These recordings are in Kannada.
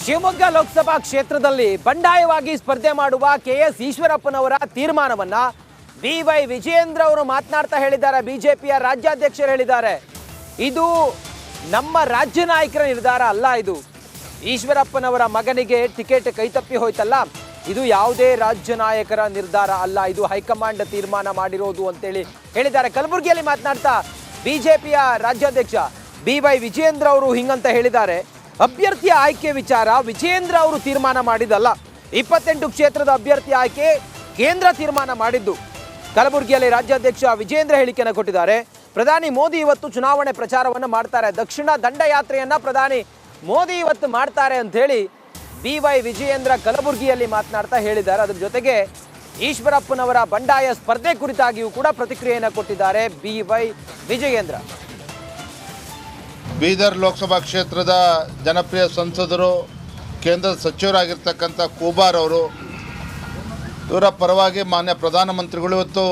ಶಿವಮೊಗ್ಗ ಲೋಕಸಭಾ ಕ್ಷೇತ್ರದಲ್ಲಿ ಬಂಡಾಯವಾಗಿ ಸ್ಪರ್ಧೆ ಮಾಡುವ ಕೆಎಸ್ ಈಶ್ವರಪ್ಪನವರ ತೀರ್ಮಾನವನ್ನ ಬಿವೈ ವಿಜಯೇಂದ್ರ ಅವರು ಮಾತನಾಡ್ತಾ ಹೇಳಿದ್ದಾರೆ. ಬಿಜೆಪಿಯ ರಾಜ್ಯಾಧ್ಯಕ್ಷರು ಹೇಳಿದ್ದಾರೆ, ಇದು ನಮ್ಮ ರಾಜ್ಯ ನಾಯಕರ ನಿರ್ಧಾರ ಅಲ್ಲ, ಇದು ಈಶ್ವರಪ್ಪನವರ ಮಗನಿಗೆ ಟಿಕೆಟ್ ಕೈತಪ್ಪಿ ಹೋಯ್ತಲ್ಲ, ಇದು ಯಾವುದೇ ರಾಜ್ಯ ನಾಯಕರ ನಿರ್ಧಾರ ಅಲ್ಲ, ಇದು ಹೈಕಮಾಂಡ್ ತೀರ್ಮಾನ ಮಾಡಿರೋದು ಅಂತೇಳಿ ಹೇಳಿದ್ದಾರೆ. ಕಲಬುರಗಿಯಲ್ಲಿ ಮಾತನಾಡ್ತಾ ಬಿಜೆಪಿಯ ರಾಜ್ಯಾಧ್ಯಕ್ಷ ಬಿವೈ ವಿಜಯೇಂದ್ರ ಅವರು ಹಿಂಗಂತ ಹೇಳಿದ್ದಾರೆ, ಅಭ್ಯರ್ಥಿಯ ಆಯ್ಕೆ ವಿಚಾರ ವಿಜಯೇಂದ್ರ ಅವರು ತೀರ್ಮಾನ ಮಾಡಿದಲ್ಲ, 28 ಕ್ಷೇತ್ರದ ಅಭ್ಯರ್ಥಿ ಆಯ್ಕೆ ಕೇಂದ್ರ ತೀರ್ಮಾನ ಮಾಡಿದ್ದು. ಕಲಬುರಗಿಯಲ್ಲಿ ರಾಜ್ಯಾಧ್ಯಕ್ಷ ವಿಜಯೇಂದ್ರ ಹೇಳಿಕೆಯನ್ನು ಕೊಟ್ಟಿದ್ದಾರೆ. ಪ್ರಧಾನಿ ಮೋದಿ ಇವತ್ತು ಚುನಾವಣೆ ಪ್ರಚಾರವನ್ನು ಮಾಡ್ತಾರೆ, ದಕ್ಷಿಣ ದಂಡಯಾತ್ರೆಯನ್ನ ಪ್ರಧಾನಿ ಮೋದಿ ಇವತ್ತು ಮಾಡ್ತಾರೆ ಅಂತ ಹೇಳಿ ಬಿವೈ ವಿಜಯೇಂದ್ರ ಕಲಬುರಗಿಯಲ್ಲಿ ಮಾತನಾಡ್ತಾ ಹೇಳಿದ್ದಾರೆ. ಅದರ ಜೊತೆಗೆ ಈಶ್ವರಪ್ಪನವರ ಬಂಡಾಯ ಸ್ಪರ್ಧೆ ಕುರಿತಾಗಿಯೂ ಕೂಡ ಪ್ರತಿಕ್ರಿಯೆಯನ್ನು ಕೊಟ್ಟಿದ್ದಾರೆ ಬಿವೈ ವಿಜಯೇಂದ್ರ. ಬೀದರ್ ಲೋಕಸಭಾ ಕ್ಷೇತ್ರದ ಜನಪ್ರಿಯ ಸಂಸದರು, ಕೇಂದ್ರದ ಸಚಿವರಾಗಿರ್ತಕ್ಕಂಥ ಖೂಬಾರ್ ಅವರು, ಇವರ ಪರವಾಗಿ ಮಾನ್ಯ ಪ್ರಧಾನಮಂತ್ರಿಗಳು ಇವತ್ತು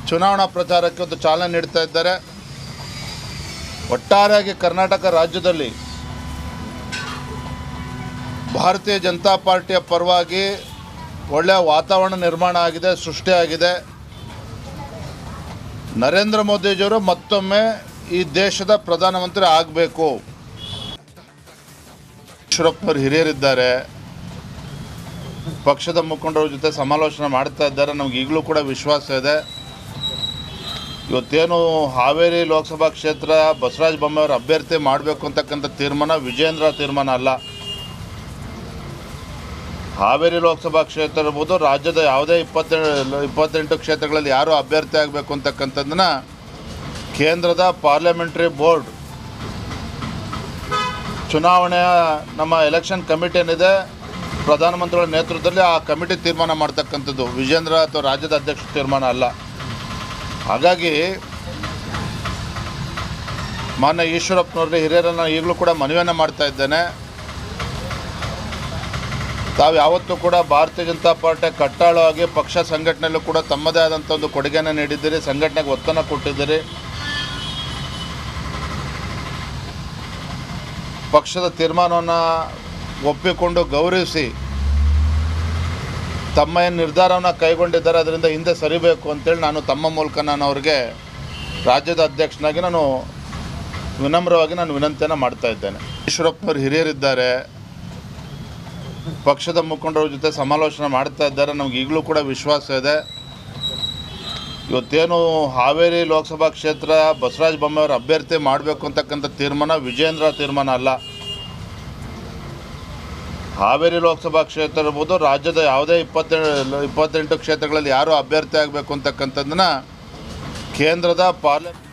ಚುನಾವಣಾ ಪ್ರಚಾರಕ್ಕೆ ಇವತ್ತು ಚಾಲನೆ ನೀಡ್ತಾ ಇದ್ದಾರೆ. ಒಟ್ಟಾರೆಯಾಗಿ ಕರ್ನಾಟಕ ರಾಜ್ಯದಲ್ಲಿ ಭಾರತೀಯ ಜನತಾ ಪಾರ್ಟಿಯ ಪರವಾಗಿ ಒಳ್ಳೆಯ ವಾತಾವರಣ ನಿರ್ಮಾಣ ಆಗಿದೆ, ಸೃಷ್ಟಿಯಾಗಿದೆ. ನರೇಂದ್ರ ಮೋದಿಜಿಯವರು ಮತ್ತೊಮ್ಮೆ ಈ ದೇಶದ ಪ್ರಧಾನಮಂತ್ರಿ ಆಗಬೇಕು. ಈಶ್ವರಪ್ಪನವರು ಹಿರಿಯರಿದ್ದಾರೆ, ಪಕ್ಷದ ಮುಖಂಡರ ಜೊತೆ ಸಮಾಲೋಚನೆ ಮಾಡ್ತಾ ಇದ್ದಾರೆ. ನಮ್ಗೆ ಈಗಲೂ ಕೂಡ ವಿಶ್ವಾಸ ಇದೆ. ಇವತ್ತೇನು ಹಾವೇರಿ ಲೋಕಸಭಾ ಕ್ಷೇತ್ರ ಬಸವರಾಜ ಬೊಮ್ಮಾಯಿ ಅವರು ಅಭ್ಯರ್ಥಿ ಮಾಡಬೇಕು ಅಂತಕ್ಕಂಥ ತೀರ್ಮಾನ ವಿಜಯೇಂದ್ರ ತೀರ್ಮಾನ ಅಲ್ಲ. ಹಾವೇರಿ ಲೋಕಸಭಾ ಕ್ಷೇತ್ರ ಇರ್ಬೋದು, ರಾಜ್ಯದ ಯಾವುದೇ 28 ಕ್ಷೇತ್ರಗಳಲ್ಲಿ ಯಾರು ಅಭ್ಯರ್ಥಿ ಆಗಬೇಕು ಅಂತಕ್ಕಂಥದ್ದನ್ನು ಕೇಂದ್ರದ ಪಾರ್ಲಿಮೆಂಟ್ರಿ ಬೋರ್ಡ್, ಚುನಾವಣೆಯ ನಮ್ಮ ಎಲೆಕ್ಷನ್ ಕಮಿಟಿ ಏನಿದೆ ಪ್ರಧಾನಮಂತ್ರಿಗಳ ನೇತೃತ್ವದಲ್ಲಿ ಆ ಕಮಿಟಿ ತೀರ್ಮಾನ ಮಾಡ್ತಕ್ಕಂಥದ್ದು, ವಿಜೇಂದ್ರ ಅಥವಾ ರಾಜ್ಯದ ಅಧ್ಯಕ್ಷ ತೀರ್ಮಾನ ಅಲ್ಲ. ಹಾಗಾಗಿ ಮಾನ್ಯ ಈಶ್ವರಪ್ಪನವ್ರಿಗೆ ಹಿರಿಯರನ್ನು ಈಗಲೂ ಕೂಡ ಮನವಿಯನ್ನು ಮಾಡ್ತಾ ಇದ್ದೇನೆ, ತಾವು ಯಾವತ್ತೂ ಕೂಡ ಭಾರತೀಯ ಜನತಾ ಪಾರ್ಟಿ ಕಟ್ಟಾಳವಾಗಿ ಪಕ್ಷ ಸಂಘಟನೆಯಲ್ಲೂ ಕೂಡ ತಮ್ಮದೇ ಆದಂಥ ಒಂದು ಕೊಡುಗೆಯನ್ನು ನೀಡಿದ್ದೀರಿ, ಸಂಘಟನೆಗೆ ಒತ್ತನ್ನು ಕೊಟ್ಟಿದ್ದೀರಿ. ಪಕ್ಷದ ತೀರ್ಮಾನವನ್ನು ಒಪ್ಪಿಕೊಂಡು ಗೌರವಿಸಿ ತಮ್ಮ ಏನು ನಿರ್ಧಾರವನ್ನು ಕೈಗೊಂಡಿದ್ದಾರೆ ಅದರಿಂದ ಹಿಂದೆ ಸರಿಬೇಕು ಅಂತೇಳಿ ತಮ್ಮ ಮೂಲಕ ಅವ್ರಿಗೆ ರಾಜ್ಯದ ಅಧ್ಯಕ್ಷನಾಗಿ ವಿನಮ್ರವಾಗಿ ವಿನಂತಿಯನ್ನು ಮಾಡ್ತಾ ಇದ್ದೇನೆ. ಈಶ್ವರಪ್ಪನವರು ಹಿರಿಯರಿದ್ದಾರೆ, ಪಕ್ಷದ ಮುಖಂಡರ ಜೊತೆ ಸಮಾಲೋಚನೆ ಮಾಡ್ತಾ ಇದ್ದಾರೆ. ನಮ್ಗೆ ಈಗಲೂ ಕೂಡ ವಿಶ್ವಾಸ ಇದೆ. ಇವತ್ತೇನು ಹಾವೇರಿ ಲೋಕಸಭಾ ಕ್ಷೇತ್ರ ಬಸವರಾಜ ಬೊಮ್ಮಾಯಿ ಅವರು ಅಭ್ಯರ್ಥಿ ಮಾಡಬೇಕು ಅಂತಕ್ಕಂಥ ತೀರ್ಮಾನ ವಿಜಯೇಂದ್ರ ತೀರ್ಮಾನ ಅಲ್ಲ. ಹಾವೇರಿ ಲೋಕಸಭಾ ಕ್ಷೇತ್ರ ಇರ್ಬೋದು, ರಾಜ್ಯದ ಯಾವುದೇ 28 ಕ್ಷೇತ್ರಗಳಲ್ಲಿ ಯಾರು ಅಭ್ಯರ್ಥಿ ಆಗಬೇಕು ಅಂತಕ್ಕಂಥದ್ದನ್ನು ಕೇಂದ್ರದ ಪಾರ್ಲಿಮೆಂಟ್